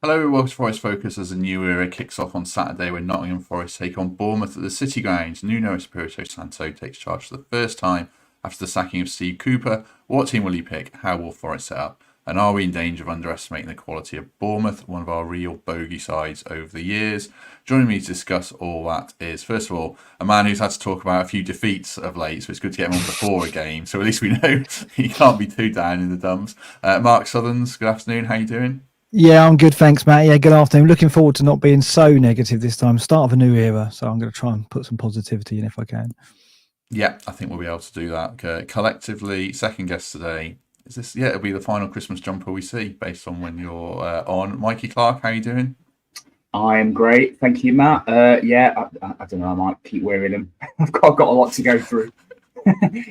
Hello, welcome to Forest Focus as a new era kicks off on Saturday when Nottingham Forest take on Bournemouth at the City Ground. Nuno Espirito Santo takes charge for the first time after the sacking of Steve Cooper. What team will he pick? How will Forest set up? And are we in danger of underestimating the quality of Bournemouth, one of our real bogey sides over the years? Joining me to discuss all that is, first of all, a man who's had to talk about a few defeats of late, so it's good to get him on before a game, so at least we know he can't be too down in the dumps. Mark Sutherns, good afternoon, how you doing? Yeah, I'm good. Thanks, Matt. Yeah, good afternoon. Looking forward to not being so negative this time. Start of a new era. So I'm going to try and put some positivity in if I can. Yeah, I think we'll be able to do that. Collectively, second guest today. Is this? Yeah, it'll be the final Christmas jumper we see based on when you're on. Mikey Clarke, how you doing? I am great, thank you, Matt. I don't know. I might keep wearing them. I've got a lot to go through.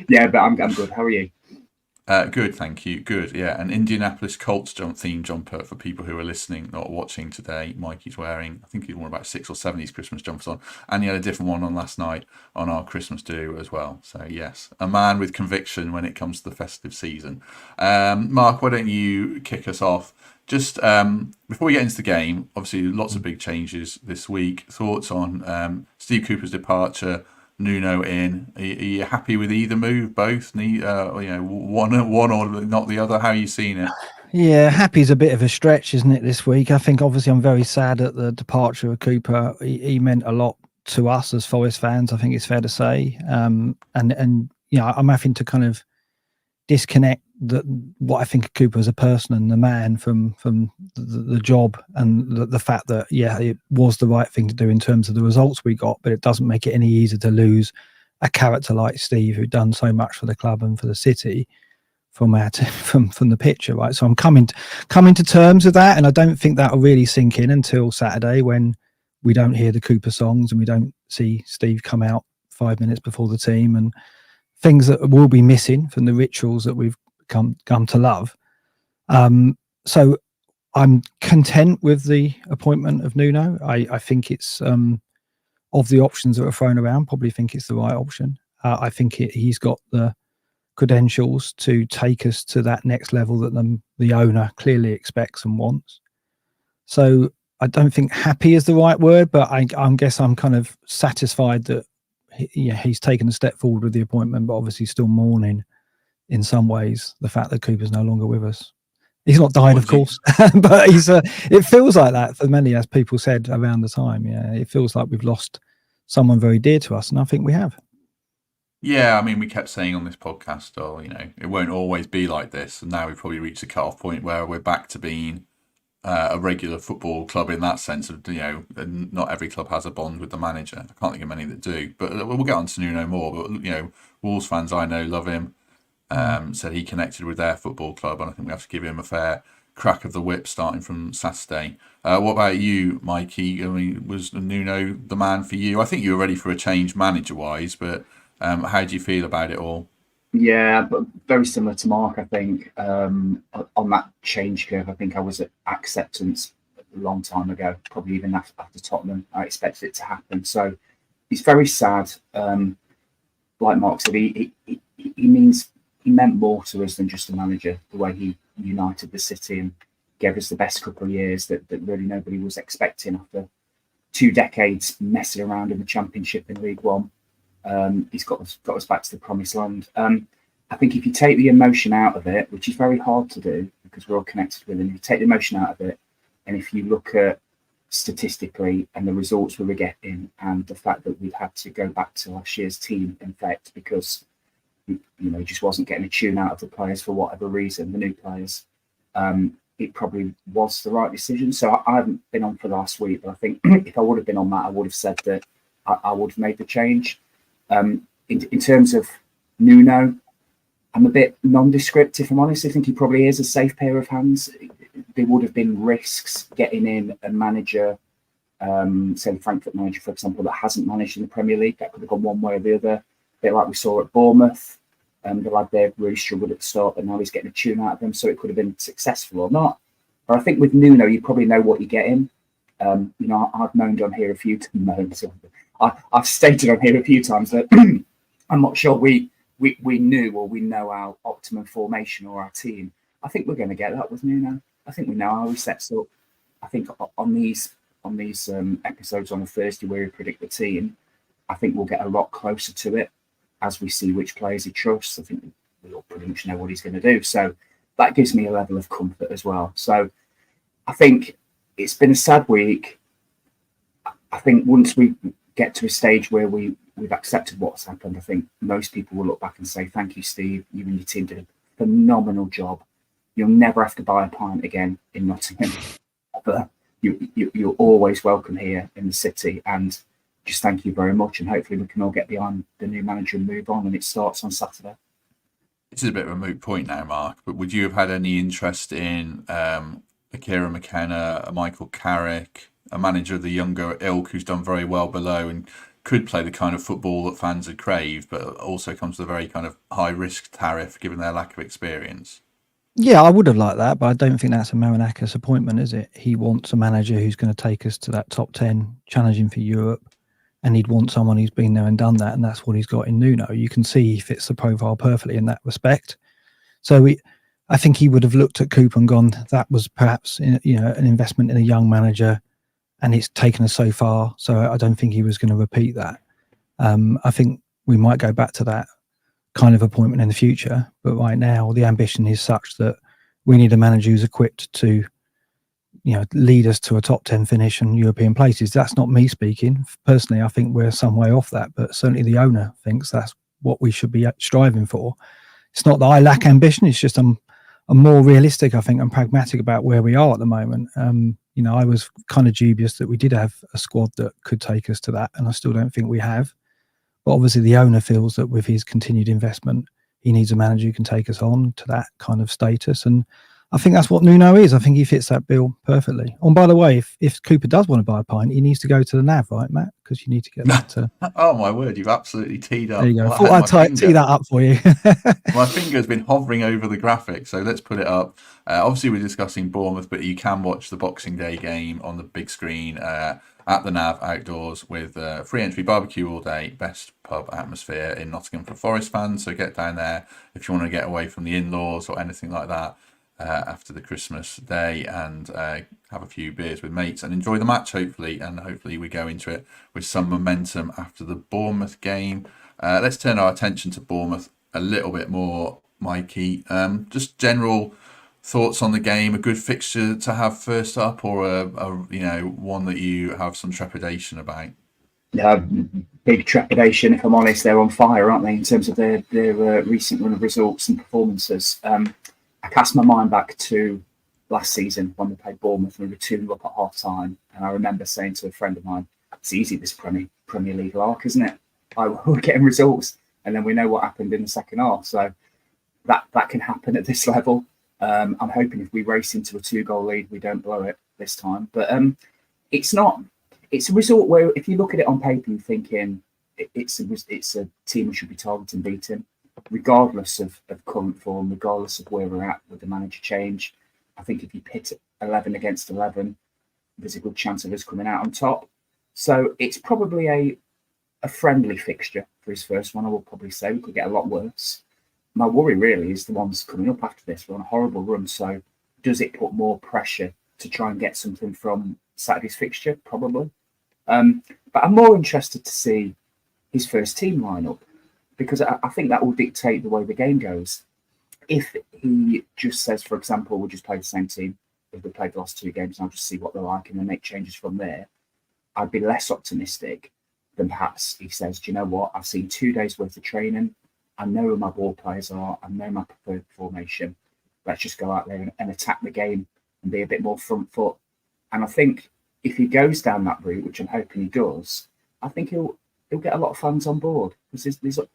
Yeah, but I'm good. How are you? Good, thank you. Good, yeah. An Indianapolis Colts theme jumper for people who are listening, not watching today. Mikey's wearing, I think he's worn about 6 or 7 of these Christmas jumpers on, and he had a different one on last night on our Christmas do as well. So yes, a man with conviction when it comes to the festive season. Mark, why don't you kick us off? Just before we get into the game, obviously lots of big changes this week. Thoughts on Steve Cooper's departure? Nuno in. Are you happy with either move? Both? One or not the other? How are you seeing it? Yeah, happy's a bit of a stretch, isn't it, this week? I think obviously I'm very sad at the departure of Cooper. He meant a lot to us as Forest fans, I think it's fair to say. And I'm having to kind of disconnect what I think of Cooper as a person and the man from the job, and the fact that it was the right thing to do in terms of the results we got, but it doesn't make it any easier to lose a character like Steve who'd done so much for the club and for the city from the picture, right? So I'm coming to terms with that, and I don't think that'll really sink in until Saturday when we don't hear the Cooper songs and we don't see Steve come out 5 minutes before the team, and things that will be missing from the rituals that we've come to love. So I'm content with the appointment of Nuno. I think it's of the options that are thrown around, probably think it's the right option. I think he's got the credentials to take us to that next level that the owner clearly expects and wants. So I don't think happy is the right word, but I guess I'm kind of satisfied that he's taken a step forward with the appointment, but obviously still mourning in some ways the fact that Cooper's no longer with us. He's not died, of course, but it feels like that for many, as people said around the time. Yeah, it feels like we've lost someone very dear to us, and I think we have. Yeah, I mean, we kept saying on this podcast, it won't always be like this, and now we've probably reached a cut-off point where we're back to being a regular football club in that sense of, not every club has a bond with the manager. I can't think of many that do, but we'll get on to Nuno more. But Wolves fans I know love him. Said he connected with their football club, and I think we have to give him a fair crack of the whip starting from Saturday. What about you, Mikey? I mean, was Nuno the man for you? I think you were ready for a change manager-wise, but how do you feel about it all? Yeah, but very similar to Mark, I think. On that change curve, I think I was at acceptance a long time ago, probably even after Tottenham. I expected it to happen. So it's very sad. Like Mark said, he meant more to us than just a manager, the way he united the city and gave us the best couple of years that really nobody was expecting after 2 decades messing around in the Championship in League One. He's got us back to the promised land. I think if you take the emotion out of it, which is very hard to do because we're all connected with him, if you take the emotion out of it, and if you look at statistically and the results we were getting and the fact that we'd had to go back to last year's team, in fact, because he just wasn't getting a tune out of the players for whatever reason, the new players, it probably was the right decision. So I haven't been on for the last week, but I think if I would have been on that, I would have said that I would have made the change. In terms of Nuno, I'm a bit nondescript, if I'm honest. I think he probably is a safe pair of hands. There would have been risks getting in a manager, say the Frankfurt manager, for example, that hasn't managed in the Premier League. That could have gone one way or the other. A bit like we saw at Bournemouth. The lad there really struggled at the start, but now he's getting a tune out of them, so it could have been successful or not. But I think with Nuno, you probably know what you're getting. I've moaned on here a few times. I've stated on here a few times that I'm not sure we knew or we know our optimum formation or our team. I think we're going to get that with Nuno. I think we know how he sets up. I think on these episodes on a Thursday where we predict the team, I think we'll get a lot closer to it as we see which players he trusts. I think we all pretty much know what he's going to do. So that gives me a level of comfort as well. So I think it's been a sad week. I think once we get to a stage where we've accepted what's happened, I think most people will look back and say, thank you, Steve. You and your team did a phenomenal job. You'll never have to buy a pint again in Nottingham. But you're always welcome here in the city. And just thank you very much. And hopefully we can all get behind the new manager and move on. And it starts on Saturday. This is a bit of a moot point now, Mark, but would you have had any interest in Akira McKenna, Michael Carrick, a manager of the younger ilk who's done very well below and could play the kind of football that fans had craved, but also comes with a very kind of high risk tariff given their lack of experience? Yeah, I would have liked that, but I don't think that's a Marinakis appointment, is it? He wants a manager who's going to take us to that top 10, challenging for Europe, and he'd want someone who's been there and done that, and that's what he's got in Nuno. You can see he fits the profile perfectly in that respect. So I think he would have looked at Cooper and gone, that was perhaps an investment in a young manager, and it's taken us so far. So I don't think he was going to repeat that. I think we might go back to that kind of appointment in the future, but right now the ambition is such that we need a manager who's equipped to lead us to a top 10 finish and European places. That's not me speaking. Personally, I think we're some way off that, but certainly the owner thinks that's what we should be striving for. It's not that I lack ambition, it's just I'm more realistic, I think, and pragmatic about where we are at the moment. I was kind of dubious that we did have a squad that could take us to that, and I still don't think we have. But obviously the owner feels that with his continued investment, he needs a manager who can take us on to that kind of status. And I think that's what Nuno is. I think he fits that bill perfectly. And by the way, if Cooper does want to buy a pint, he needs to go to the NAV, right, Matt? Because you need to get that to... Oh, my word, you've absolutely teed up. There you go. I thought I'd tee that up for you. My finger's been hovering over the graphic, so let's put it up. Obviously, we're discussing Bournemouth, but you can watch the Boxing Day game on the big screen at the NAV outdoors with free entry barbecue all day, best pub atmosphere in Nottingham for Forest fans. So get down there if you want to get away from the in-laws or anything like that after the Christmas day and have a few beers with mates and enjoy the match, hopefully. And hopefully we go into it with some momentum after the Bournemouth game. Let's turn our attention to Bournemouth a little bit more, Mikey. Just general thoughts on the game. A good fixture to have first up, or a one that you have some trepidation about? Big trepidation, if I'm honest. They're on fire, aren't they, in terms of their recent run of results and performances. I cast my mind back to last season when we played Bournemouth and we were 2-0 up at half time, and I remember saying to a friend of mine, it's easy, this Premier League lark, isn't it? We're getting results, and then we know what happened in the second half. So that can happen at this level. I'm hoping if we race into a 2-goal lead, we don't blow it this time. But it's a result where if you look at it on paper, you're thinking it's a team we should be targeting beating, regardless of current form, regardless of where we're at with the manager change. I think if you pit 11 against 11, there's a good chance of us coming out on top. So it's probably a friendly fixture for his first one. I will probably say we could get a lot worse. My worry really is the ones coming up after this. We're on a horrible run. So does it put more pressure to try and get something from Saturday's fixture? Probably. But I'm more interested to see his first team lineup, because I think that will dictate the way the game goes. If he just says, for example, we'll just play the same team as we played the last two games and I'll just see what they're like and then make changes from there, I'd be less optimistic than perhaps he says, do you know what, I've seen 2 days worth of training, I know who my ball players are, I know my preferred formation, let's just go out there and attack the game and be a bit more front foot. And I think if he goes down that route, which I'm hoping he does, I think he'll get a lot of fans on board, because there's a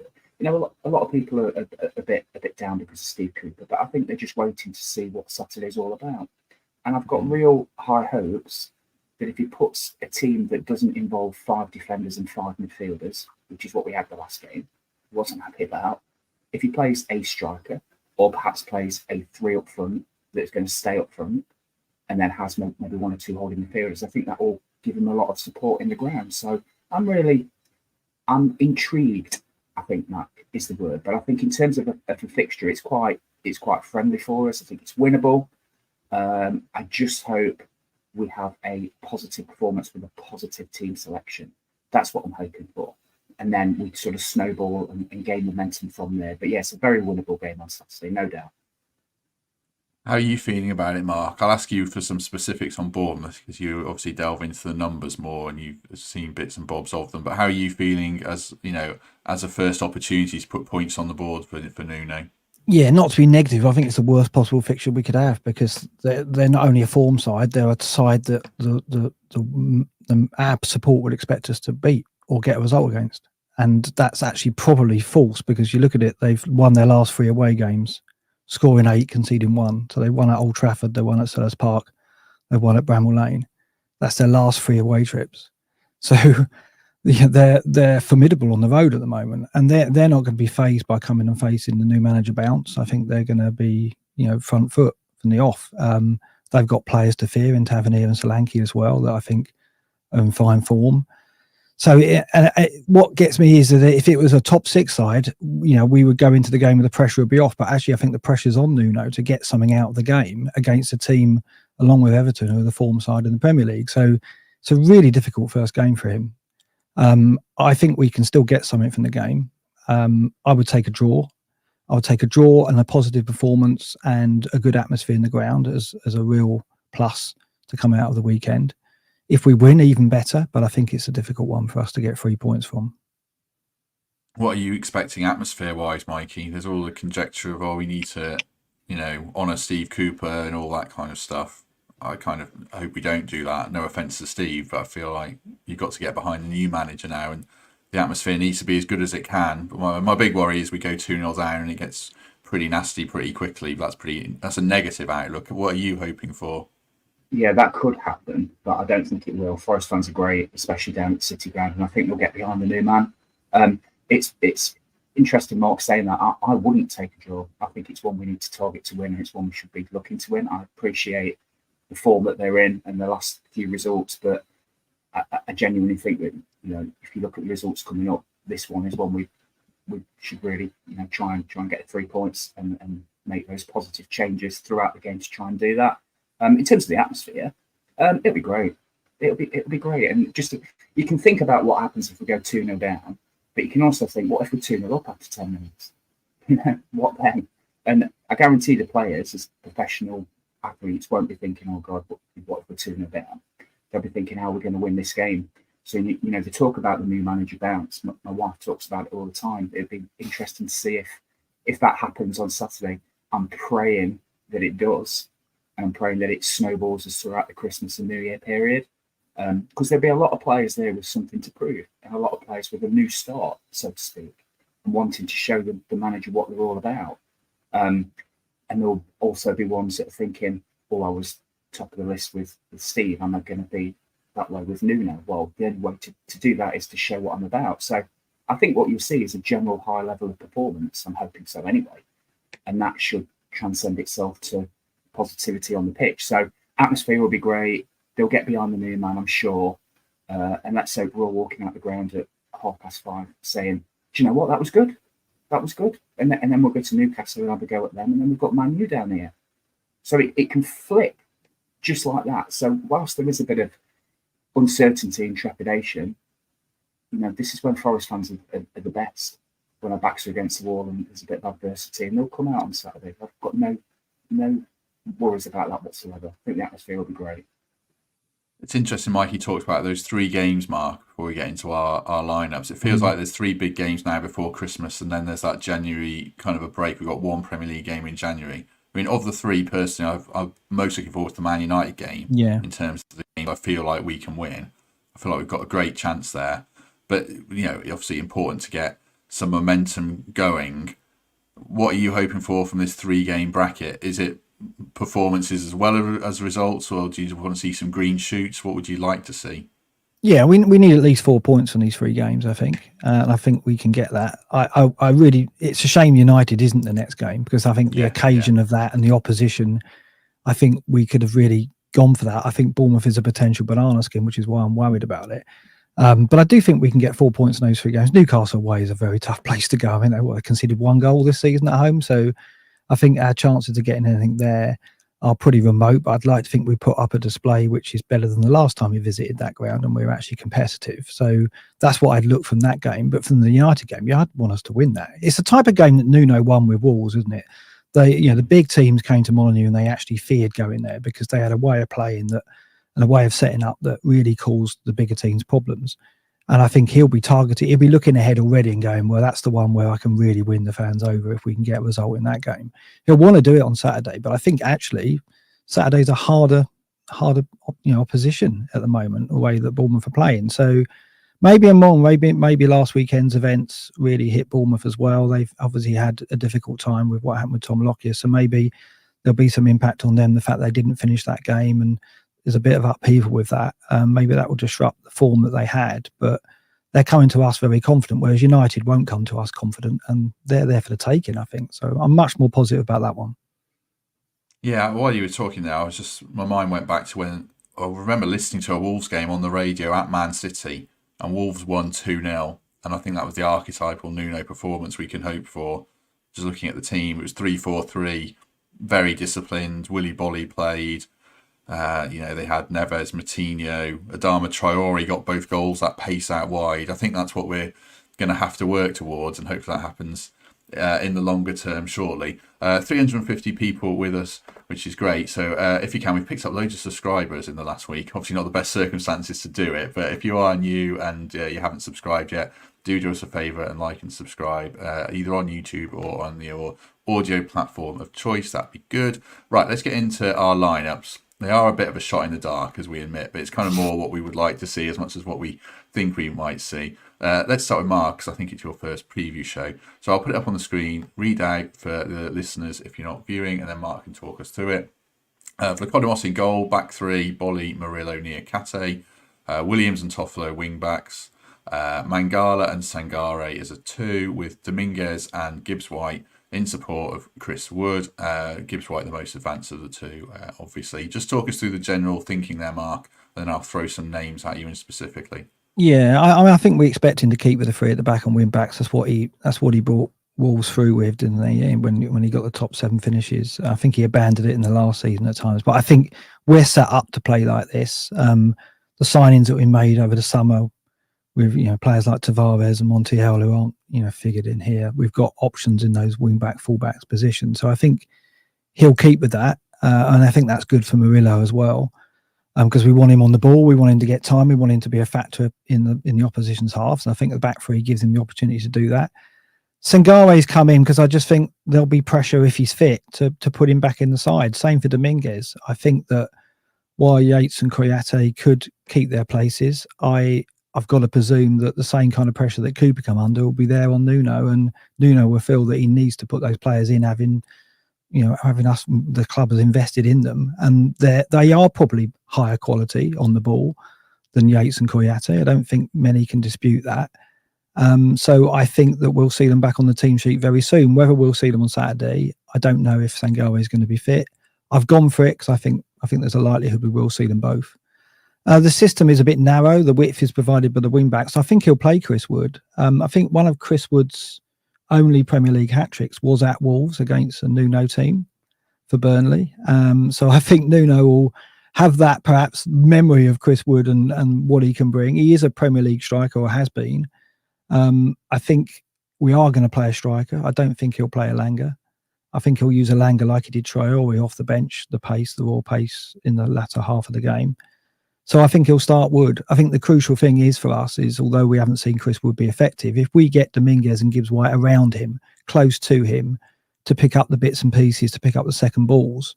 lot of people are a bit down because of Steve Cooper, but I think they're just waiting to see what Saturday's all about. And I've got real high hopes that if he puts a team that doesn't involve 5 defenders and 5 midfielders, which is what we had the last game, wasn't happy about. If he plays a striker, or perhaps plays a 3 up front that's going to stay up front, and then has maybe 1 or 2 holding midfielders, I think that will give him a lot of support in the ground. So I'm intrigued, I think that is the word. But I think in terms of a fixture, it's quite friendly for us. I think it's winnable. I just hope we have a positive performance with a positive team selection. That's what I'm hoping for. And then we sort of snowball and gain momentum from there. But yes, a very winnable game on Saturday, no doubt. How are you feeling about it, Mark? I'll ask you for some specifics on Bournemouth because you obviously delve into the numbers more and you've seen bits and bobs of them. But how are you feeling as a first opportunity to put points on the board for Nuno? Yeah, not to be negative, I think it's the worst possible fixture we could have because they're not only a form side, they're a side that our support would expect us to beat or get a result against. And that's actually probably false because you look at it, they've won their last 3 away games, scoring 8, conceding 1. So they won at Old Trafford, they won at Selhurst Park, they won at Bramall Lane. That's their last 3 away trips. So they're formidable on the road at the moment, and they're not going to be fazed by coming and facing the new manager bounce. I think they're going to be front foot from the off. They've got players to fear in Tavernier and Solanke as well that I think are in fine form. So what gets me is that if it was a top 6 side, we would go into the game with the pressure would be off. But actually, I think the pressure's on Nuno to get something out of the game against a team along with Everton, who are the form side in the Premier League. So it's a really difficult first game for him. I think we can still get something from the game. I would take a draw. I would take a draw and a positive performance and a good atmosphere in the ground as a real plus to come out of the weekend. If we win, even better, but I think it's a difficult one for us to get 3 points from. What are you expecting atmosphere-wise, Mikey? There's all the conjecture of, we need to, honour Steve Cooper and all that kind of stuff. I kind of hope we don't do that. No offence to Steve, but I feel like you've got to get behind the new manager now, and the atmosphere needs to be as good as it can. But my big worry is we go 2-0 down and it gets pretty nasty pretty quickly. But that's a negative outlook. What are you hoping for? Yeah, that could happen, but I don't think it will. Forest fans are great, especially down at City Ground, and I think they'll get behind the new man. It's interesting, Mark, saying that. I wouldn't take a draw. I think it's one we need to target to win, and it's one we should be looking to win. I appreciate the form that they're in and the last few results, but I genuinely think that if you look at the results coming up, this one is one we should really try and get 3 points and make those positive changes throughout the game to try and do that. In terms of the atmosphere, it'll be great. It'll be great, and just you can think about what happens if we go 2-0 down, but you can also think, what if we're 2-0 up after 10 minutes? What then? And I guarantee the players, as professional athletes, won't be thinking, oh God, what if we're 2-0 down? They'll be thinking, how are we going to win this game? So, they talk about the new manager bounce. My wife talks about it all the time. It'd be interesting to see if that happens on Saturday. I'm praying that it does. And I'm praying that it snowballs us throughout the Christmas and New Year period. Because there'll be a lot of players there with something to prove, and a lot of players with a new start, so to speak, and wanting to show the manager what they're all about. And there'll also be ones that are thinking, I was top of the list with Steve. Am I going to be that way with Nuno? Well, the only way to do that is to show what I'm about. So I think what you'll see is a general high level of performance. I'm hoping so anyway. And that should transcend itself to positivity on the pitch. So atmosphere will be great. They'll get behind the new man, I'm sure. And let's say we're all walking out the ground at 5:30 saying, do you know what? That was good. That was good. And then we'll go to Newcastle and have a go at them. And then we've got Man U down here. So it can flip just like that. So whilst there is a bit of uncertainty and trepidation, this is when Forest fans are the best. When our backs are against the wall and there's a bit of adversity. And they'll come out on Saturday. I've got no worries about that whatsoever. I think the atmosphere will be great. It's interesting, Mikey talked about those 3 games, Mark, before we get into our lineups. It feels like there's 3 big games now before Christmas, and then there's that January kind of a break. We've got 1 Premier League game in January. I mean, of the 3, personally, I'm most looking forward to the Man United game. Yeah. In terms of the game, I feel like we can win. I feel like we've got a great chance there. But, obviously important to get some momentum going. What are you hoping for from this 3-game bracket? Is it performances as well as results, or do you want to see some green shoots? What would you like to see? Yeah, we need at least 4 points on these 3 games, I think, and I think we can get that. I really, it's a shame United isn't the next game, because I think the occasion of that and the opposition, I think we could have really gone for that. I think Bournemouth is a potential banana skin, which is why I'm worried about it. But I do think we can get 4 points in those 3 games. Newcastle away is a very tough place to go. I mean, they conceded 1 goal this season at home, so I think our chances of getting anything there are pretty remote, but I'd like to think we put up a display which is better than the last time we visited that ground and we were actually competitive. So that's what I'd look from that game. But from the United game, I'd want us to win that. It's the type of game that Nuno won with Wolves, isn't it? The big teams came to Molineux and they actually feared going there because they had a way of playing that and a way of setting up that really caused the bigger teams problems. And I think he'll be targeted. He'll be looking ahead already and going, well, that's the one where I can really win the fans over if we can get a result in that game. He'll want to do it on Saturday, but I think actually Saturday's a harder opposition at the moment, the way that Bournemouth are playing. So maybe I'm wrong. Maybe last weekend's events really hit Bournemouth as well. They've obviously had a difficult time with what happened with Tom Lockyer. So maybe there'll be some impact on them, the fact they didn't finish that game, and there's a bit of upheaval with that. Maybe that will disrupt the form that they had, but they're coming to us very confident, whereas United won't come to us confident, and they're there for the taking, I think. So I'm much more positive about that one. Yeah, while you were talking there, my mind went back to when I remember listening to a Wolves game on the radio at Man City, and Wolves won 2-0, and I think that was the archetypal Nuno performance we can hope for. Just looking at the team, it was 3-4-3, very disciplined. Willy Bolly played. They had Neves, Moutinho, Adama Traore got both goals, that pace out wide. I think that's what we're going to have to work towards, and hopefully that happens in the longer term shortly. 350 people with us, which is great. So if you can, we've picked up loads of subscribers in the last week. Obviously not the best circumstances to do it, but if you are new and you haven't subscribed yet, do us a favour and like and subscribe either on YouTube or on your audio platform of choice. That'd be good. Right, let's get into our lineups. They are a bit of a shot in the dark, as we admit, but it's kind of more what we would like to see as much as what we think we might see. Let's start with Mark, because I think it's your first preview show. So I'll put it up on the screen, read out for the listeners if you're not viewing, and then Mark can talk us through it. For Podemos in goal, back three, Bolly, Murillo, Niakate, Williams and Toffolo wing backs, Mangala and Sangare as a two, with Dominguez and Gibbs-White in support of Chris Wood. Gibbs-White the most advanced of the two, obviously. Just talk us through the general thinking there, Mark, and then I'll throw some names at you in specifically. Yeah, I think we expect him to keep with the three at the back and win backs. That's what he brought Wolves through with, didn't he? When he got the top 7 finishes, I think he abandoned it in the last season at times. But I think we're set up to play like this. The signings that we made over the summer with players like Tavares and Montiel who aren't figured in here. We've got options in those wing back, full backs positions. So I think he'll keep with that, and I think that's good for Murillo as well. Because we want him on the ball, we want him to get time, we want him to be a factor in the opposition's halves. And I think the back three gives him the opportunity to do that. Sangare's come in because I just think there'll be pressure if he's fit to put him back in the side. Same for Dominguez. I think that while Yates and Kouyate could keep their places, I've got to presume that the same kind of pressure that Cooper come under will be there on Nuno, and Nuno will feel that he needs to put those players in, having us, the club has invested in them, and they are probably higher quality on the ball than Yates and Kouyate. I don't think many can dispute that. So I think that we'll see them back on the team sheet very soon. Whether we'll see them on Saturday, I don't know if Sangare is going to be fit. I've gone for it because I think there's a likelihood we will see them both. The system is a bit narrow. The width is provided by the wing backs. I think he'll play Chris Wood. I think one of Chris Wood's only Premier League hat-tricks was at Wolves against a Nuno team for Burnley. So I think Nuno will have that perhaps memory of Chris Wood and what he can bring. He is a Premier League striker, or has been. I think we are going to play a striker. I don't think he'll play Elanga. I think he'll use Elanga like he did Traore off the bench, the raw pace in the latter half of the game. So I think he'll start Wood. I think the crucial thing is for us is, although we haven't seen Chris Wood be effective, if we get Dominguez and Gibbs-White around him, close to him, to pick up the bits and pieces, to pick up the second balls,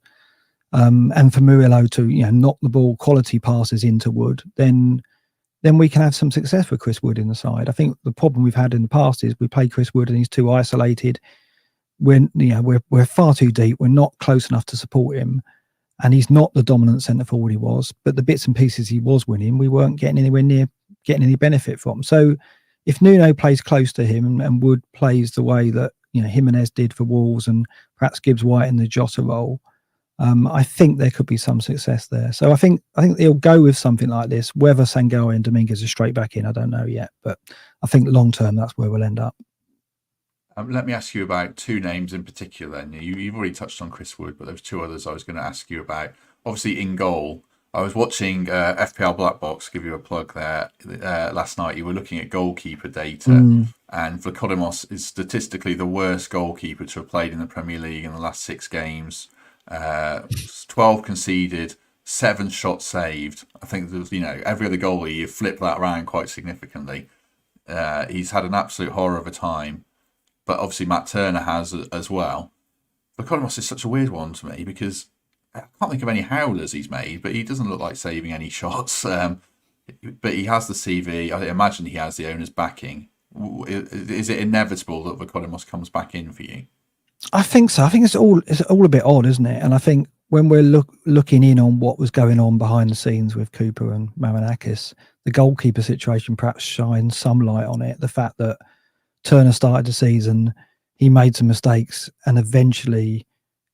and for Murillo to knock the ball quality passes into Wood, then we can have some success with Chris Wood in the side. I think the problem we've had in the past is we play Chris Wood and he's too isolated. We're far too deep. We're not close enough to support him. And he's not the dominant centre forward he was, but the bits and pieces he was winning, we weren't getting anywhere near getting any benefit from. So if Nuno plays close to him and Wood plays the way that Jimenez did for Wolves, and perhaps Gibbs-White in the Jota role, I think there could be some success there. So I think he'll go with something like this. Whether Sangare and Dominguez are straight back in, I don't know yet, but I think long term that's where we'll end up. Let me ask you about two names in particular. Then you've already touched on Chris Wood, but there's two others I was going to ask you about. Obviously, in goal, I was watching FPL Black Box. Give you a plug there. Last night, you were looking at goalkeeper data, and Vlachodimos is statistically the worst goalkeeper to have played in the Premier League in the last 6 games. 12 conceded, 7 shots saved. I think there's, every other goalie, you flip that around quite significantly. He's had an absolute horror of a time. But obviously Matt Turner has as well. Vlachodimos is such a weird one to me because I can't think of any howlers he's made, but he doesn't look like saving any shots. But he has the CV. I imagine he has the owner's backing. Is it inevitable that Vlachodimos comes back in for you? I think so. I think it's all a bit odd, isn't it? And I think when we're looking in on what was going on behind the scenes with Cooper and Marinakis, the goalkeeper situation perhaps shines some light on it. The fact that Turner started the season, he made some mistakes, and eventually,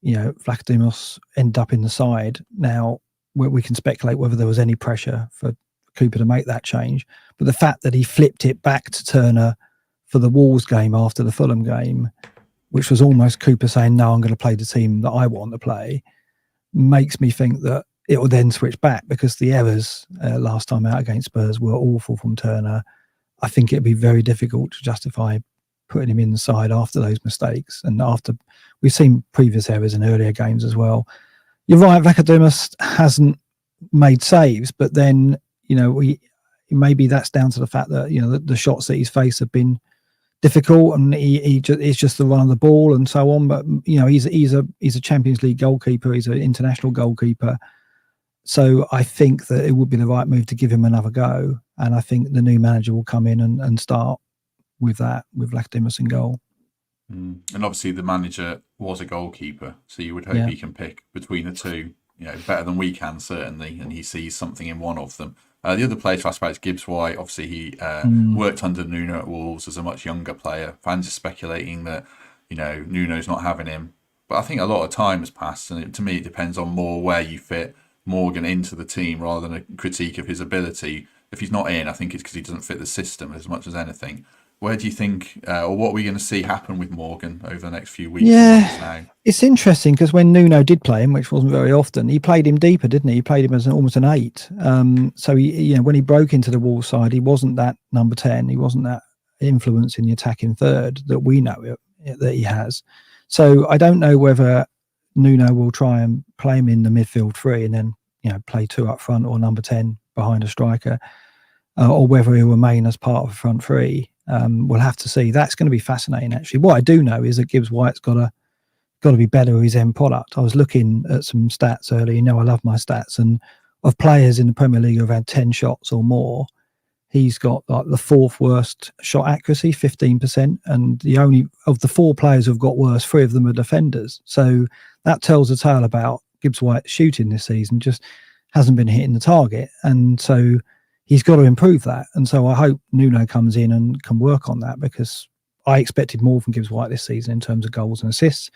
Vlachodimos ended up in the side. Now, we can speculate whether there was any pressure for Cooper to make that change, but the fact that he flipped it back to Turner for the Wolves game after the Fulham game, which was almost Cooper saying, no, I'm going to play the team that I want to play, makes me think that it will then switch back, because the errors last time out against Spurs were awful from Turner. I think it'd be very difficult to justify putting him inside after those mistakes, and after we've seen previous errors in earlier games as well. You're right, Vlachodimos hasn't made saves, but then maybe that's down to the fact that the shots that he's faced have been difficult, and it's just the run of the ball and so on. But he's a Champions League goalkeeper, he's an international goalkeeper. So I think that it would be the right move to give him another go. And I think the new manager will come in and start with Vlachodimos in goal. And obviously the manager was a goalkeeper, so you would hope he can pick between the two, better than we can, certainly, and he sees something in one of them. The other player to ask about is Gibbs White. Obviously, he worked under Nuno at Wolves as a much younger player. Fans are speculating that, Nuno's not having him. But I think a lot of time has passed, and to me it depends on more where you fit Morgan into the team rather than a critique of his ability. If he's not in, I think it's because he doesn't fit the system as much as anything. Where do you think, or what are we going to see happen with Morgan over the next few weeks? Yeah, it's interesting because when Nuno did play him, which wasn't very often, he played him deeper, didn't he? He played him as almost an 8. So he, when he broke into the Wolves side, he wasn't that number 10. He wasn't that influence in the attacking third that we know that he has. So I don't know whether Nuno will try and play him in the midfield 3 and then play 2 up front, or number 10 behind a striker, or whether he'll remain as part of the front 3. We'll have to see. That's going to be fascinating, actually. What I do know is that Gibbs White's got to be better with his end product. I was looking at some stats earlier. I love my stats, and of players in the Premier League who've had 10 shots or more, he's got like the 4th worst shot accuracy, 15%, and the only of the 4 players who've got worse, 3 of them are defenders. So that tells a tale about Gibbs White shooting this season, just hasn't been hitting the target, and so he's got to improve that. And so I hope Nuno comes in and can work on that, because I expected more from Gibbs White this season in terms of goals and assists.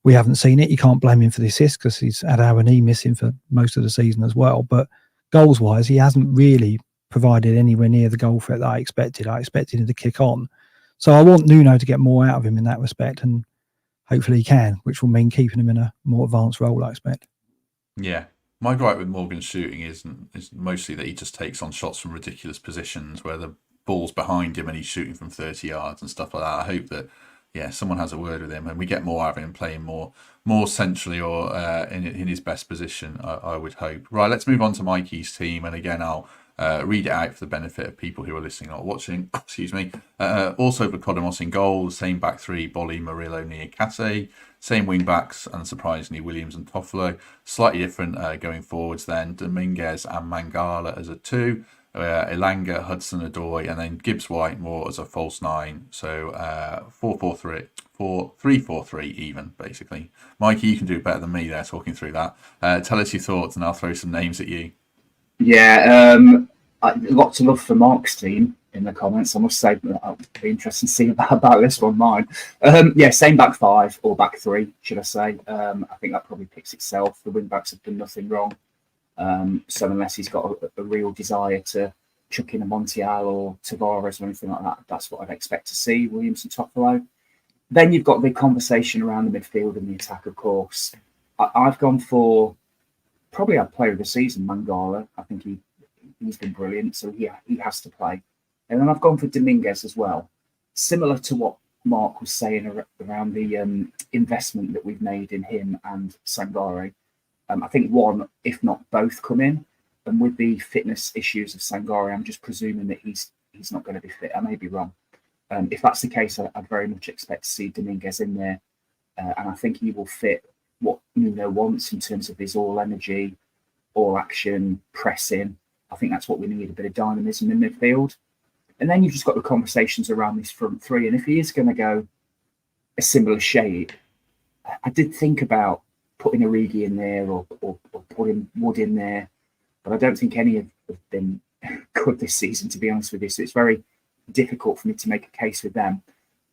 We haven't seen it. You can't blame him for the assists because he's had Aaron missing for most of the season as well. But goals wise, he hasn't really provided anywhere near the goal threat that I expected. I expected him to kick on. So I want Nuno to get more out of him in that respect, and hopefully he can, which will mean keeping him in a more advanced role, I expect. Yeah. My gripe with Morgan's shooting is mostly that he just takes on shots from ridiculous positions where the ball's behind him and he's shooting from 30 yards and stuff like that. I hope that, someone has a word with him and we get more out of him playing more centrally or in his best position, I would hope. Right, let's move on to Mikey's team. And again, I'll read it out for the benefit of people who are listening or watching. Excuse me. Also, Vlachodimos in goal, the same back 3, Bolly, Murillo, Niakate. Same wing backs, unsurprisingly, Williams and Toffolo. Slightly different going forwards then. Dominguez and Mangala as a 2. Elanga, Hudson, Odoi, and then Gibbs White more as a false 9. So 4-4-3, 3-4-3 even, basically. Mikey, you can do it better than me there talking through that. Tell us your thoughts and I'll throw some names at you. Yeah, lots of love for Mark's team in the comments. I must say, I'll be interested to see about this one, mine. Same back 5 or back 3, should I say. I think that probably picks itself. The wing backs have done nothing wrong. So unless he's got a real desire to chuck in a Montiel or Tavares or anything like that, that's what I'd expect to see, Williams and Toffolo. Then you've got the conversation around the midfield and the attack, of course. I've gone for probably our player of the season, Mangala. I think he's been brilliant, so he has to play. And then I've gone for Dominguez as well. Similar to what Mark was saying around the investment that we've made in him and Sangare. I think one, if not both, come in. And with the fitness issues of Sangare, I'm just presuming that he's not going to be fit. I may be wrong. If that's the case, I'd very much expect to see Dominguez in there. And I think he will fit what Nuno wants in terms of his all energy, all action, pressing. I think that's what we need, a bit of dynamism in midfield. And then you've just got the conversations around this front three. And if he is going to go a similar shape, I did think about putting Origi in there or putting Wood in there, but I don't think any have been good this season, to be honest with you. So it's very difficult for me to make a case with them.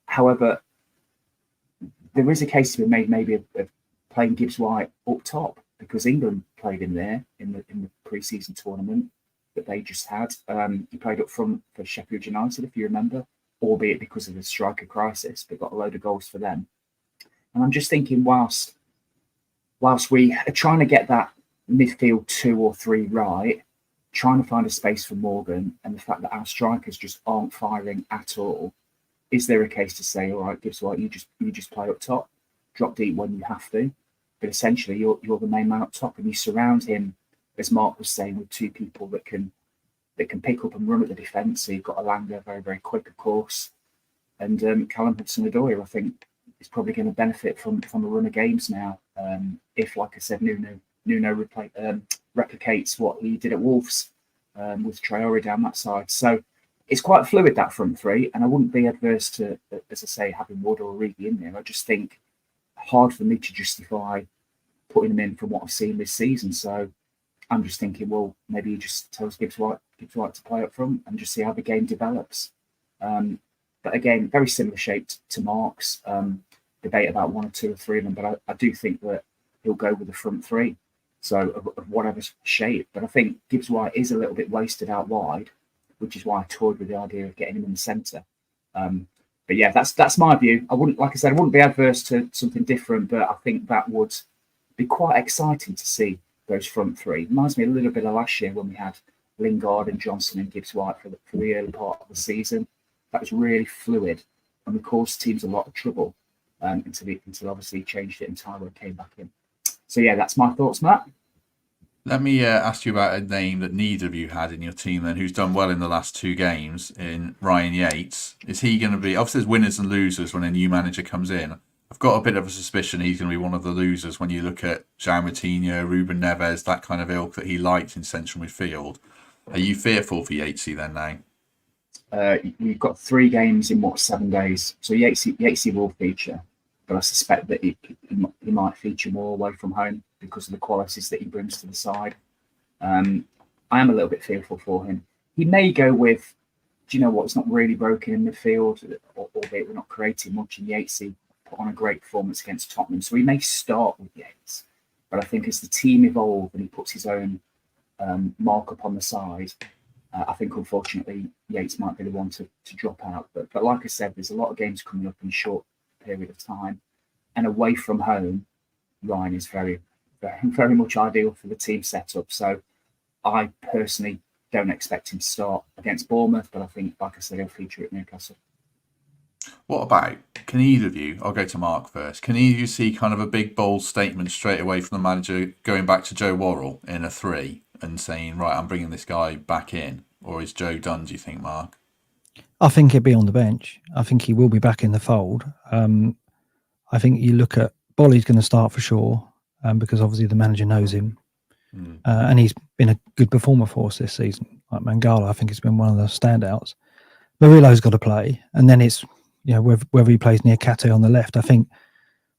However, there is a case to be made maybe of playing Gibbs White up top, because England played him there in the pre-season tournament that they just had. He played up front for Sheffield United, if you remember, albeit because of the striker crisis, but got a load of goals for them. And I'm just thinking, whilst we are trying to get that midfield 2 or 3 right, trying to find a space for Morgan, and the fact that our strikers just aren't firing at all, is there a case to say, all right, Gibbs White, you just play up top, drop deep when you have to, but essentially you're the main man up top, and you surround him, as Mark was saying, with 2 people that can pick up and run at the defence. So you've got Alanga, very, very quick, of course, and Callum Hudson-Odoi, I think, is probably going to benefit from a run of games now. If, like I said, Nuno replicates what he did at Wolves with Traore down that side. So it's quite fluid, that front three, and I wouldn't be adverse to, as I say, having Wood or Origi in there. I just think hard for me to justify putting him in from what I've seen this season. So I'm just thinking, well, maybe he just tells Gibbs White to play up front and just see how the game develops. But again, very similar shape to Mark's. Debate about 1 or 2 or 3 of them, but I do think that he'll go with the front three, so of whatever shape. But I think Gibbs White is a little bit wasted out wide, which is why I toyed with the idea of getting him in the centre. But yeah, that's my view. I wouldn't be adverse to something different, but I think that would be quite exciting to see those front three. Reminds me a little bit of last year when we had Lingard and Johnson and Gibbs White for the early part of the season. That was really fluid, and we caused teams a lot of trouble until obviously he changed it and Tyler came back in. So yeah, that's my thoughts, Matt. Let me ask you about a name that neither of you had in your team then, who's done well in the last 2 games, in Ryan Yates. Is he going to be, obviously there's winners and losers when a new manager comes in. I've got a bit of a suspicion he's going to be one of the losers when you look at João Moutinho, Ruben Neves, that kind of ilk that he liked in central midfield. Are you fearful for Yatesy then now? We've got 3 games in 7 days, so Yatesy will feature, but I suspect that he might feature more away from home because of the qualities that he brings to the side. I am a little bit fearful for him. He may go with, do you know what, it's not really broken in midfield, albeit we're not creating much, and Yatesy put on a great performance against Tottenham, so he may start with Yates, but I think as the team evolve and he puts his own mark up on the side, I think unfortunately Yates might be the one to drop out. But like I said, there's a lot of games coming up in a short period of time, and away from home, Ryan is very, very, very much ideal for the team setup. So I personally don't expect him to start against Bournemouth, but I think, like I said, he'll feature at Newcastle. What about, can either of you, I'll go to Mark first, can either of you see kind of a big bold statement straight away from the manager going back to Joe Worrell in a 3 and saying, right, I'm bringing this guy back in? Or is Joe done, do you think, Mark? I think he'll be on the bench. I think he will be back in the fold. I think you look at Bolly's going to start for sure, because obviously the manager knows him. And he's been a good performer for us this season. Like Mangala, I think it's been one of the standouts. Murillo's got to play. And then it's, whether he plays Niakate on the left. I think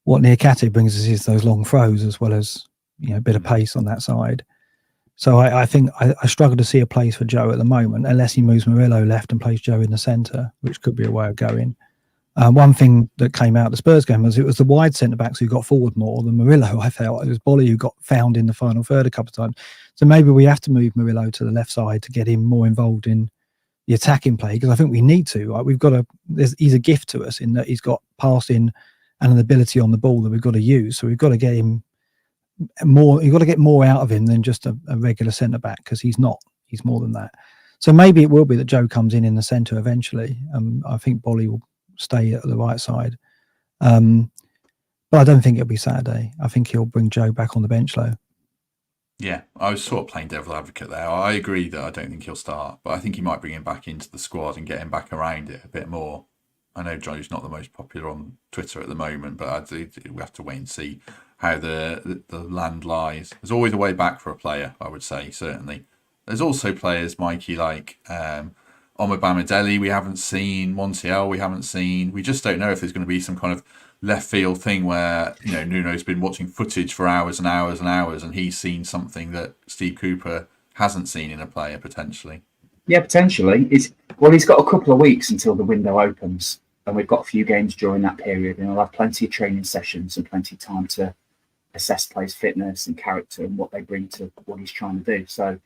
what Niakate brings us is those long throws as well as, a bit of pace on that side. So I think I struggle to see a place for Joe at the moment, unless he moves Murillo left and plays Joe in the centre, which could be a way of going. One thing that came out of the Spurs game was it was the wide centre-backs who got forward more than Murillo, I felt. It was Bolly who got found in the final third a couple of times. So maybe we have to move Murillo to the left side to get him more involved in the attacking play, because I think we need to. Right? We've got to. He's a gift to us in that he's got passing and an ability on the ball that we've got to use. So we've got to get him more. You've got to get more out of him than just a regular centre back, because he's not. He's more than that. So maybe it will be that Joe comes in the centre eventually. I think Bolly will stay at the right side. But I don't think it'll be Saturday. I think he'll bring Joe back on the bench though. Yeah, I was sort of playing devil advocate there. I agree that I don't think he'll start, but I think he might bring him back into the squad and get him back around it a bit more. I know Joe's not the most popular on Twitter at the moment, but we have to wait and see how the land lies. There's always a way back for a player, I would say, certainly. There's also players, Mikey, like Omobamidele we haven't seen, Montiel we haven't seen. We just don't know if there's going to be some kind of left field thing where, you know, Nuno's been watching footage for hours and hours and hours and he's seen something that Steve Cooper hasn't seen in a player potentially. Yeah, potentially. He's got a couple of weeks until the window opens, and we've got a few games during that period, and we'll have plenty of training sessions and plenty of time to assess players' fitness and character and what they bring to what he's trying to do. So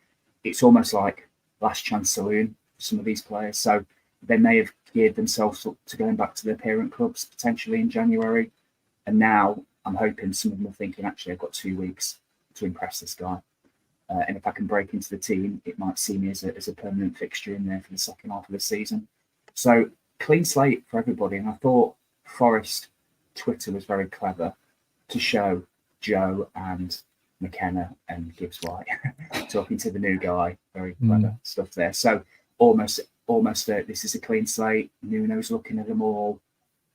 it's almost like last chance saloon for some of these players. So they may have geared themselves up to going back to their parent clubs potentially in January. And now I'm hoping some of them are thinking, actually, I've got 2 weeks to impress this guy. And if I can break into the team, it might see me as a permanent fixture in there for the second half of the season. So clean slate for everybody. And I thought Forest Twitter was very clever to show Joe and McKenna and Gibbs White talking to the new guy. Very clever stuff there. So almost this is a clean slate. Nuno's looking at them all.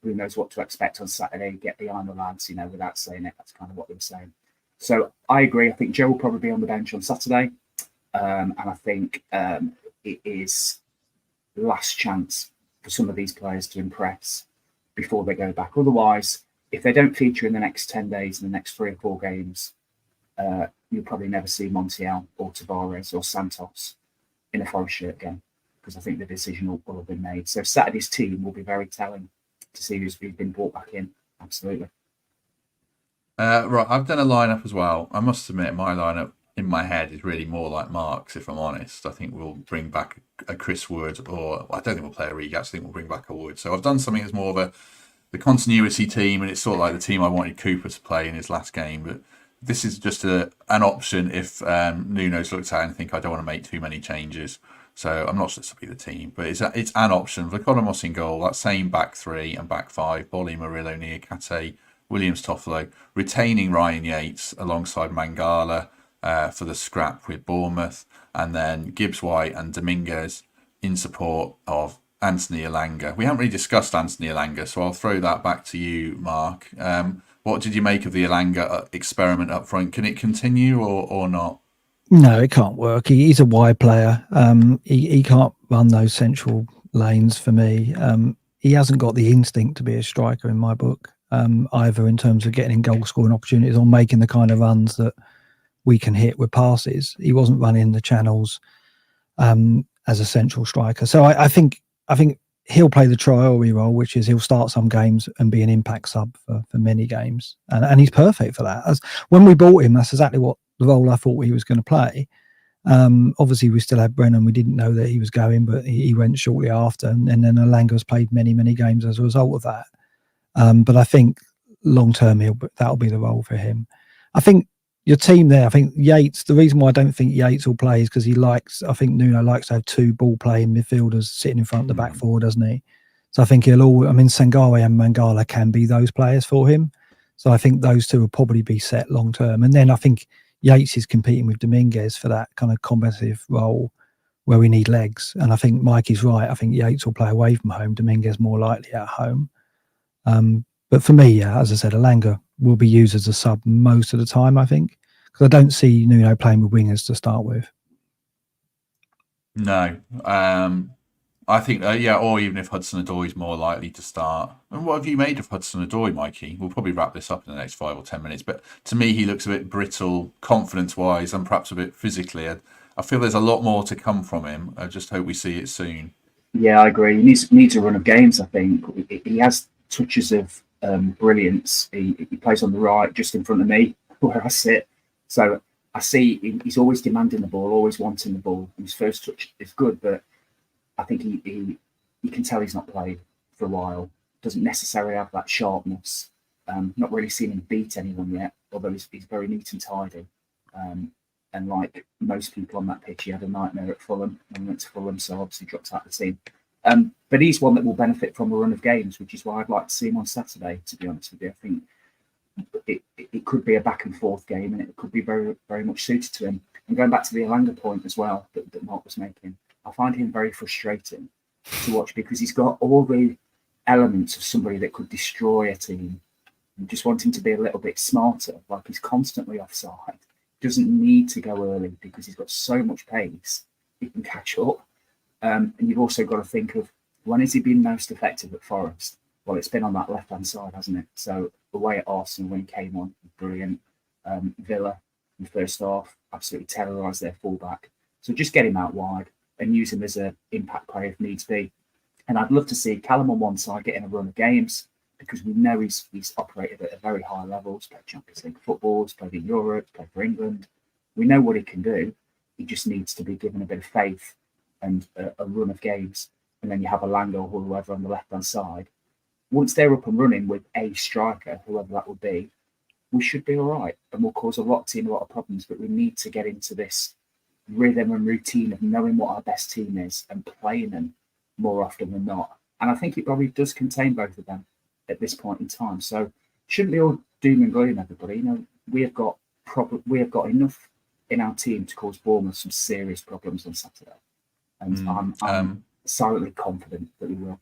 Who knows what to expect on Saturday? Get behind the lads, without saying it. That's kind of what they were saying. So I agree. I think Joe will probably be on the bench on Saturday. And I think it is last chance for some of these players to impress before they go back. Otherwise, if they don't feature in the next 10 days, in the next 3 or 4 games, you'll probably never see Montiel or Tavares or Santos in a Forest shirt again, because I think the decision will have been made. So Saturday's team will be very telling to see who's been brought back in. Absolutely. Right, I've done a lineup as well. I must admit, my lineup in my head is really more like Mark's, if I'm honest. I think we'll bring back a Chris Wood, or I don't think we'll play a Regas. I think we'll bring back a Wood. So I've done something that's more of the continuity team, and it's sort of like the team I wanted Cooper to play in his last game. But this is just an option if Nuno's looked at it and think I don't want to make too many changes. So I'm not sure this will be the team, but it's an option. Vlachodimos in goal, that same back 3 and back 5, Bolly, Murillo, Niakate, Williams, Toffolo, retaining Ryan Yates alongside Mangala for the scrap with Bournemouth, and then Gibbs White and Dominguez in support of Anthony Elanga. We haven't really discussed Anthony Elanga, so I'll throw that back to you, Mark. What did you make of the Elanga experiment up front? Can it continue or not? No, it can't work. He's a wide player. He can't run those central lanes for me. He hasn't got the instinct to be a striker in my book, either in terms of getting in goal scoring opportunities or making the kind of runs that we can hit with passes. He wasn't running the channels as a central striker. So I think he'll play the Traore role, which is he'll start some games and be an impact sub for many games. And he's perfect for that. When we bought him, that's exactly what the role I thought he was going to play. Obviously, we still had Brennan. We didn't know that he was going, but he went shortly after. And then Elanga's played many, many games as a result of that. But I think long-term, that'll be the role for him. I think your team there, I think Yates, the reason why I don't think Yates will play is because I think Nuno likes to have 2 ball-playing midfielders sitting in front of the back 4, doesn't he? So I think Sangare and Mangala can be those players for him. So I think those 2 will probably be set long-term. And then I think Yates is competing with Dominguez for that kind of combative role where we need legs. And I think Mikey's right. I think Yates will play away from home, Dominguez more likely at home. But for me, as I said, Elanga will be used as a sub most of the time, I think, because I don't see Nuno playing with wingers to start with. No. I think, or even if Hudson-Odoi is more likely to start. And what have you made of Hudson-Odoi, Mikey? We'll probably wrap this up in the next 5 or 10 minutes. But to me, he looks a bit brittle, confidence-wise, and perhaps a bit physically. I feel there's a lot more to come from him. I just hope we see it soon. Yeah, I agree. He needs a run of games, I think. He has touches of brilliance. He plays on the right, just in front of me, where I sit. So I see he's always demanding the ball, always wanting the ball. His first touch is good, but I think he you can tell he's not played for a while. Doesn't necessarily have that sharpness. Not really seen him beat anyone yet, although he's very neat and tidy. And like most people on that pitch, he had a nightmare at Fulham when he went to Fulham, so obviously dropped out of the team. But he's one that will benefit from a run of games, which is why I'd like to see him on Saturday, to be honest with you. I think it could be a back and forth game, and it could be very, very much suited to him. And going back to the Elanga point as well that Mark was making, I find him very frustrating to watch because he's got all the elements of somebody that could destroy a team. You just want him to be a little bit smarter, like he's constantly offside. Doesn't need to go early because he's got so much pace, he can catch up. And you've also got to think of, when has he been most effective at Forest? Well, it's been on that left-hand side, hasn't it? So away at Arsenal when he came on, brilliant. Villa in the first half, absolutely terrorised their fullback. So just get him out wide and use him as an impact player if needs be. And I'd love to see Callum on one side getting a run of games because we know he's operated at a very high level. He's played Champions League football, he's played in Europe, he's played for England. We know what he can do. He just needs to be given a bit of faith and a run of games. And then you have Elanga or whoever on the left-hand side. Once they're up and running with a striker, whoever that would be, we should be all right. And we'll cause a lot of problems. But we need to get into this rhythm and routine of knowing what our best team is and playing them more often than not. And I think it probably does contain both of them at this point in time. So shouldn't be all doom and gloom, everybody. You know, we have got enough in our team to cause Bournemouth some serious problems on Saturday. And I'm silently confident that we will.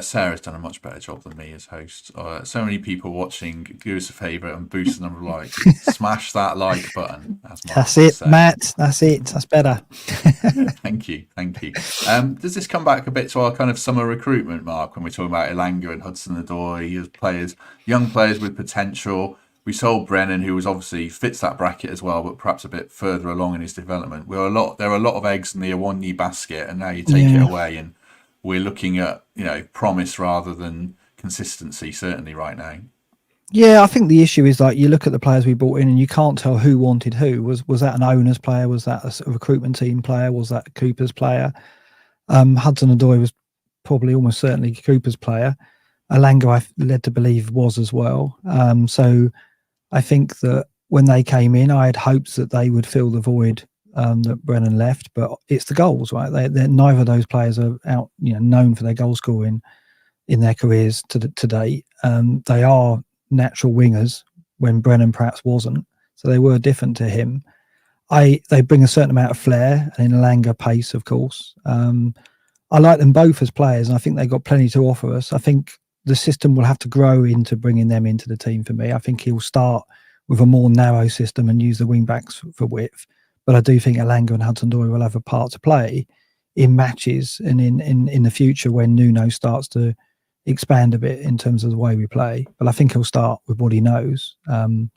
Sarah's done a much better job than me as host. So many people watching. Do us a favour and boost the number of likes. Smash that like button. That's it, Matt. That's it. That's better. Thank you. Does this come back a bit to our kind of summer recruitment, Mark, when we're talking about Elanga and Hudson-Odoi as players, young players with potential? We sold Brennan, who was obviously fits that bracket as well, but perhaps a bit further along in his development. There are a lot of eggs in the Awoniyi basket, and now you take it away, and we're looking at promise rather than consistency. Certainly, right now. Yeah, I think the issue is like you look at the players we brought in, and you can't tell who wanted who. Was that an owner's player? Was that a recruitment team player? Was that Cooper's player? Hudson-Odoi was probably almost certainly Cooper's player. Elanga, I've led to believe, was as well. So I think that when they came in, I had hopes that they would fill the void that Brennan left, but it's the goals, right? They're neither of those players are out, known for their goal scoring in their careers to date. They are natural wingers when Brennan perhaps wasn't, so they were different to him. They bring a certain amount of flair and in Elanga pace, of course. I like them both as players, and I think they've got plenty to offer us. I think the system will have to grow into bringing them into the team for me. I think he'll start with a more narrow system and use the wing backs for width. But I do think Elanga and Hudson-Odoi will have a part to play in matches and in the future when Nuno starts to expand a bit in terms of the way we play. But I think he'll start with what he knows. And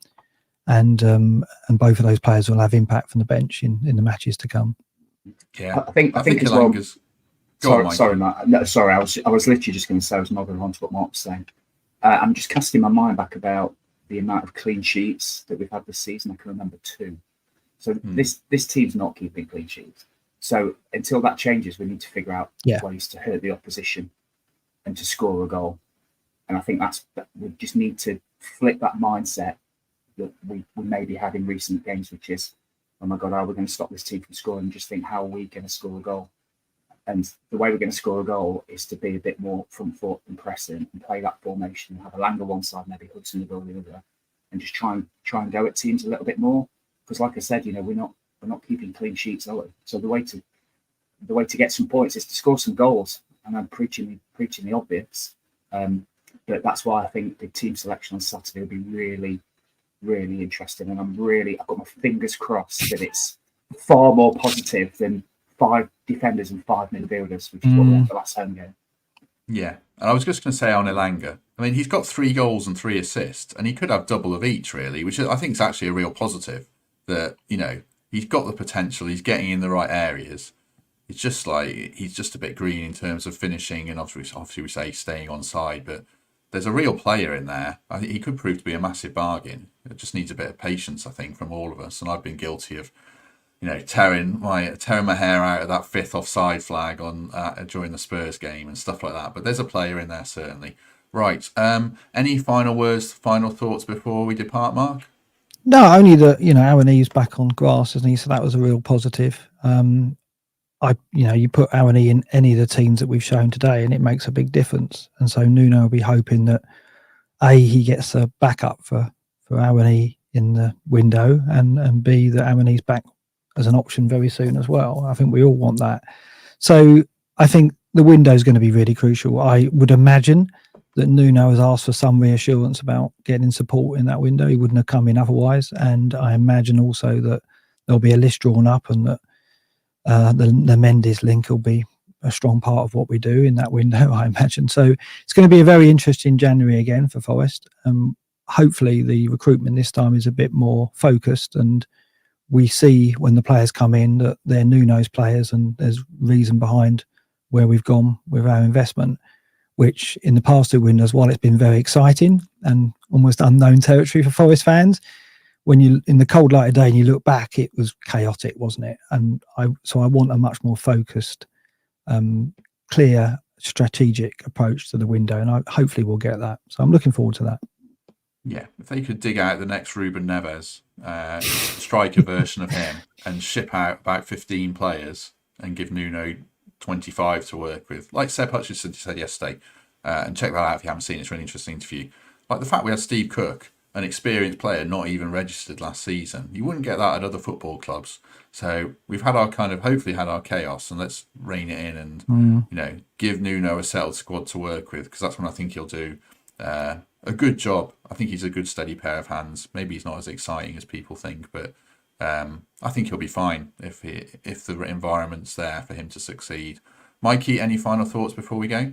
both of those players will have impact from the bench in the matches to come. Yeah, I think as well. Sorry, Matt. No, sorry, I was literally just going to say, I was nodding on to what Mark was saying. I'm just casting my mind back about the amount of clean sheets that we've had this season. I can remember 2. So this team's not keeping clean sheets. So until that changes, we need to figure out ways to hurt the opposition and to score a goal. And I think we just need to flip that mindset that we maybe had in recent games, which is, oh my God, how are we going to stop this team from scoring? Just think, how are we going to score a goal? And the way we're going to score a goal is to be a bit more front foot and pressing and play that formation, have Elanga one side, maybe Hudson-Odoi the other, and just try and go at teams a little bit more. Because, like I said, we're not keeping clean sheets, are we? So the way to get some points is to score some goals. And I'm preaching the obvious, but that's why I think the team selection on Saturday will be really, really interesting. And I've got my fingers crossed that it's far more positive than 5 defenders and 5 midfielders, which is what we had the last home game. Yeah, and I was just going to say on Elanga, I mean, he's got 3 goals and 3 assists, and he could have double of each, really, which I think is actually a real positive. That he's got the potential, he's getting in the right areas. It's just like he's just a bit green in terms of finishing, and obviously we say staying on side, but there's a real player in there. I think he could prove to be a massive bargain. It just needs a bit of patience, I think, from all of us. And I've been guilty of, tearing my hair out of that fifth offside flag on during the Spurs game and stuff like that. But there's a player in there certainly. Right. Any final words, final thoughts before we depart, Mark? No, only that Aronee's back on grass, isn't he? So that was a real positive. You put Aronee in any of the teams that we've shown today, and it makes a big difference. And so Nuno will be hoping that he gets a backup for Aronee in the window, and B, that Aronee's back as an option very soon as well. I think we all want that. So I think the window is going to be really crucial. I would imagine that Nuno has asked for some reassurance about getting support in that window. He wouldn't have come in otherwise. And I imagine also that there'll be a list drawn up, and that the Mendes link will be a strong part of what we do in that window, I imagine. So it's going to be a very interesting January again for Forest. Hopefully the recruitment this time is a bit more focused, and we see when the players come in that they're Nuno's players, and there's reason behind where we've gone with our investment, which in the past two windows, while it's been very exciting and almost unknown territory for Forest fans, when you in the cold light of day and you look back, it was chaotic, wasn't it? And I want a much more focused, clear, strategic approach to the window, and hopefully we'll get that. So I'm looking forward to that. Yeah, if they could dig out the next Ruben Neves, striker version of him, and ship out about 15 players and give Nuno 25 to work with, like Seb Hutchinson said yesterday, and check that out if you haven't seen it. It's a really interesting interview. Like the fact we had Steve Cook, an experienced player, not even registered last season. You wouldn't get that at other football clubs. So we've had our hopefully had our chaos, and let's rein it in and give Nuno a settled squad to work with, because that's when I think he'll do a good job. I think he's a good steady pair of hands. Maybe he's not as exciting as people think, but I think he'll be fine if the environment's there for him to succeed. Mikey, any final thoughts before we go?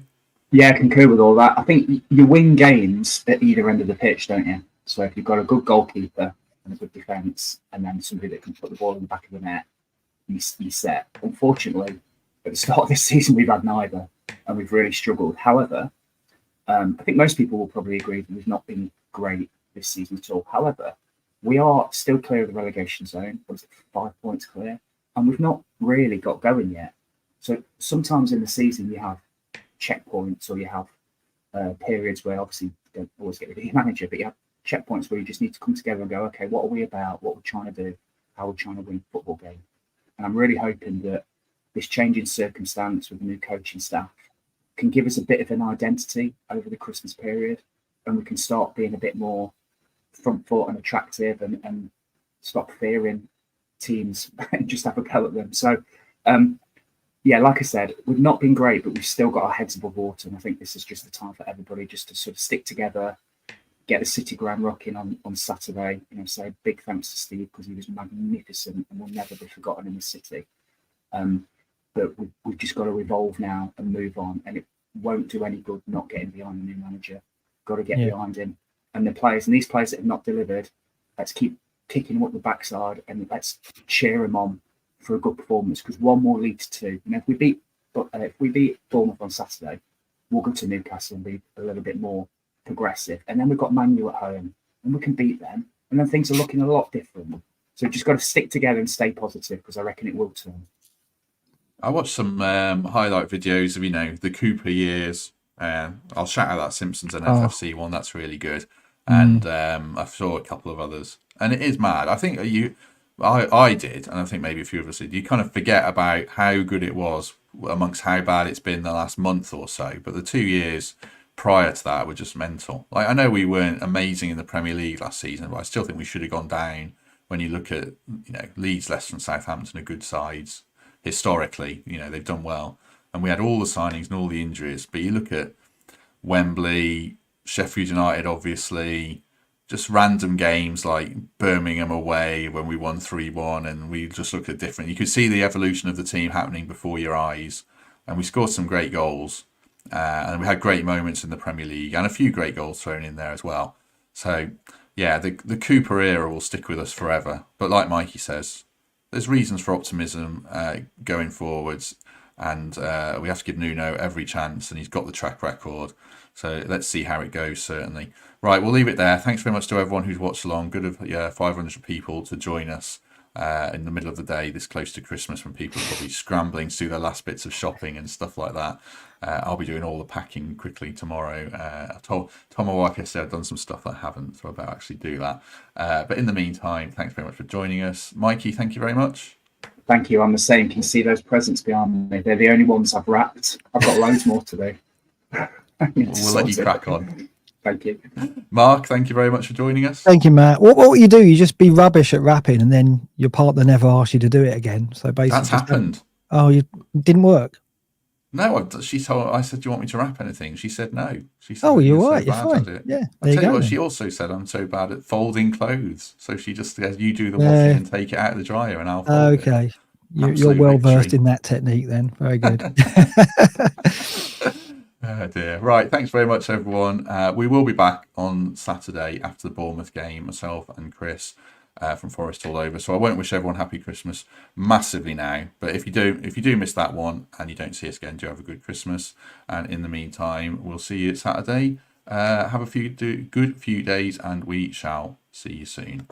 Yeah, I concur with all that. I think you win games at either end of the pitch, don't you? So if you've got a good goalkeeper and a good defence, and then somebody that can put the ball in the back of the net, you set. Unfortunately, at the start of this season, we've had neither, and we've really struggled. However, I think most people will probably agree that we've not been great this season at all. However, we are still clear of the relegation zone. What is it, 5 points clear? And we've not really got going yet. So sometimes in the season you have checkpoints, or you have periods where obviously you don't always get rid of your manager, but you have checkpoints where you just need to come together and go, okay, what are we about? What we're trying to do? How we're trying to win a football game? And I'm really hoping that this change in circumstance with the new coaching staff can give us a bit of an identity over the Christmas period, and we can start being a bit more front foot and attractive, and stop fearing teams and just have a go at them. So, like I said, we've not been great, but we've still got our heads above water. And I think this is just the time for everybody just to sort of stick together, get the City ground rocking on Saturday. Say big thanks to Steve, because he was magnificent and will never be forgotten in the City. But we've just got to evolve now and move on, and it won't do any good not getting behind the new manager. Got to get behind him and the players, and these players that have not delivered. Let's keep kicking them up the backside, and let's cheer them on for a good performance, because one more leads to two. If we beat Bournemouth on Saturday, we'll go to Newcastle and be a little bit more progressive, and then we've got Man U at home, and we can beat them, and then things are looking a lot different. So we've just got to stick together and stay positive, because I reckon it will turn. I watched some highlight videos of the Cooper years. I'll shout out that Simpsons and FFC one. That's really good. And I saw a couple of others, and it is mad. I think I did, and I think maybe a few of us did. You kind of forget about how good it was amongst how bad it's been the last month or so. But the 2 years prior to that were just mental. Like, I know we weren't amazing in the Premier League last season, but I still think we should have gone down. When you look at Leeds, Leicester, and Southampton are good sides. Historically, they've done well, and we had all the signings and all the injuries. But you look at Wembley, Sheffield United, obviously, just random games like Birmingham away when we won 3-1, and we just look at different. You could see the evolution of the team happening before your eyes, and we scored some great goals, and we had great moments in the Premier League, and a few great goals thrown in there as well. So, yeah, the Cooper era will stick with us forever. But like Mikey says, there's reasons for optimism going forwards, and we have to give Nuno every chance, and he's got the track record. So let's see how it goes, certainly. Right, we'll leave it there. Thanks very much to everyone who's watched along. Good of 500 people to join us in the middle of the day, this close to Christmas, when people are probably scrambling to do their last bits of shopping and stuff like that. I'll be doing all the packing quickly tomorrow. I told my wife yesterday I've done some stuff that I haven't, so I better actually do that. But in the meantime, thanks very much for joining us. Mikey, thank you very much. Thank you. I'm the same. Can you see those presents behind me? They're the only ones I've wrapped. I've got loads more to do. We'll let you crack on. Thank you. Mark, thank you very much for joining us. Thank you, Matt. What will you do? You just be rubbish at rapping, and then your partner never asks you to do it again. So basically, That's happened. You didn't work. No, I said, do you want me to rap anything? She said no. She said, Oh, you're right. So You're fine. it. Yeah. I'll tell you what, she also said I'm so bad at folding clothes. So she just says, you do the washing and take it out of the dryer, and I'll fold it. Okay. You're well versed in that technique then. Very good. Oh dear. Right. Thanks very much, everyone. We will be back on Saturday after the Bournemouth game, myself and Chris from Forest All Over. So I won't wish everyone happy Christmas massively now. But if you do miss that one and you don't see us again, do have a good Christmas. And in the meantime, we'll see you Saturday. Have a good few days, and we shall see you soon.